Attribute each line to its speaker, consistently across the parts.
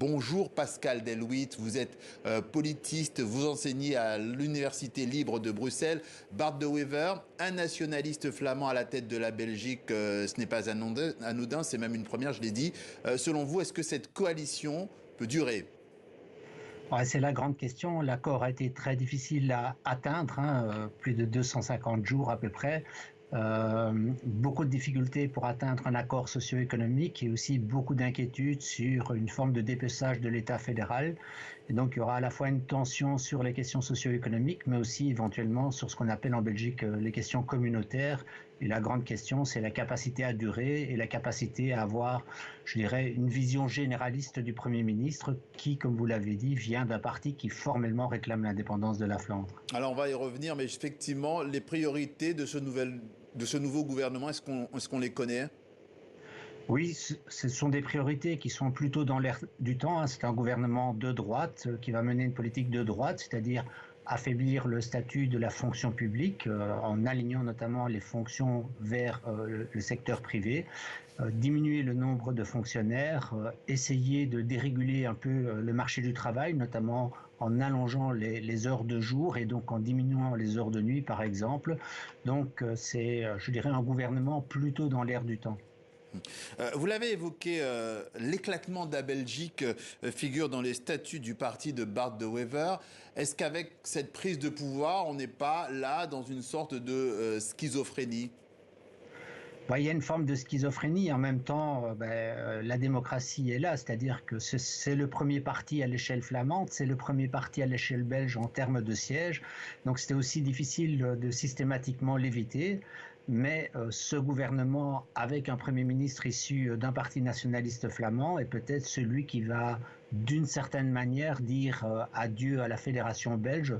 Speaker 1: Bonjour Pascal Delwitt, vous êtes politiste, vous enseignez à l'Université libre de Bruxelles. Bart De Wever, un nationaliste flamand à la tête de la Belgique, ce n'est pas anodin, c'est même une première, je l'ai dit. Selon vous, est-ce que cette coalition peut durer?
Speaker 2: Ouais, c'est la grande question. L'accord a été très difficile à atteindre, plus de 250 jours à peu près. Beaucoup de difficultés pour atteindre un accord socio-économique et aussi beaucoup d'inquiétudes sur une forme de dépeçage de l'État fédéral. Et donc, il y aura à la fois une tension sur les questions socio-économiques, mais aussi éventuellement sur ce qu'on appelle en Belgique les questions communautaires. Et la grande question, c'est la capacité à durer et la capacité à avoir, je dirais, une vision généraliste du Premier ministre qui, comme vous l'avez dit, vient d'un parti qui formellement réclame l'indépendance de la Flandre.
Speaker 1: Alors on va y revenir, mais effectivement, les priorités de ce nouveau gouvernement, est-ce qu'on les connaît?
Speaker 2: Oui, ce sont des priorités qui sont plutôt dans l'air du temps. C'est un gouvernement de droite qui va mener une politique de droite, c'est-à-dire affaiblir le statut de la fonction publique en alignant notamment les fonctions vers le secteur privé, diminuer le nombre de fonctionnaires, essayer de déréguler un peu le marché du travail, notamment en allongeant les heures de jour et donc en diminuant les heures de nuit, par exemple. Donc c'est, je dirais, un gouvernement plutôt dans l'air du temps.
Speaker 1: Vous l'avez évoqué, l'éclatement de la Belgique figure dans les statuts du parti de Bart De Wever. Est-ce qu'avec cette prise de pouvoir, on n'est pas là dans une sorte de schizophrénie?
Speaker 2: Il y a une forme de schizophrénie. En même temps, la démocratie est là, c'est-à-dire que c'est le premier parti à l'échelle flamande, c'est le premier parti à l'échelle belge en termes de sièges. Donc c'était aussi difficile de systématiquement l'éviter. Mais ce gouvernement, avec un Premier ministre issu d'un parti nationaliste flamand, est peut-être celui qui va, d'une certaine manière, dire adieu à la fédération belge.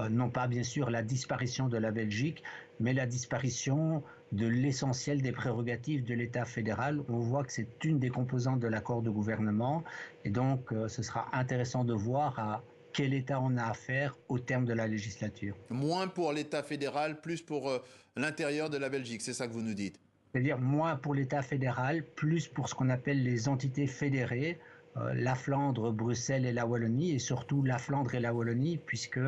Speaker 2: Non pas, bien sûr, la disparition de la Belgique, mais la disparition de l'essentiel des prérogatives de l'État fédéral. On voit que c'est une des composantes de l'accord de gouvernement. Et donc, ce sera intéressant de voir à quel État on a affaire au terme de la législature.
Speaker 1: Moins pour l'État fédéral, plus pour l'intérieur de la Belgique, c'est ça que vous nous dites?
Speaker 2: C'est-à-dire moins pour l'État fédéral, plus pour ce qu'on appelle les entités fédérées, la Flandre, Bruxelles et la Wallonie, et surtout la Flandre et la Wallonie, puisque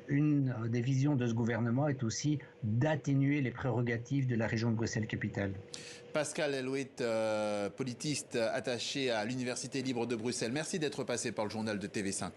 Speaker 2: une des visions de ce gouvernement est aussi d'atténuer les prérogatives de la région de Bruxelles-Capitale.
Speaker 1: Pascal Delwitt, politiste attaché à l'Université libre de Bruxelles, merci d'être passé par le journal de TV5 Monde.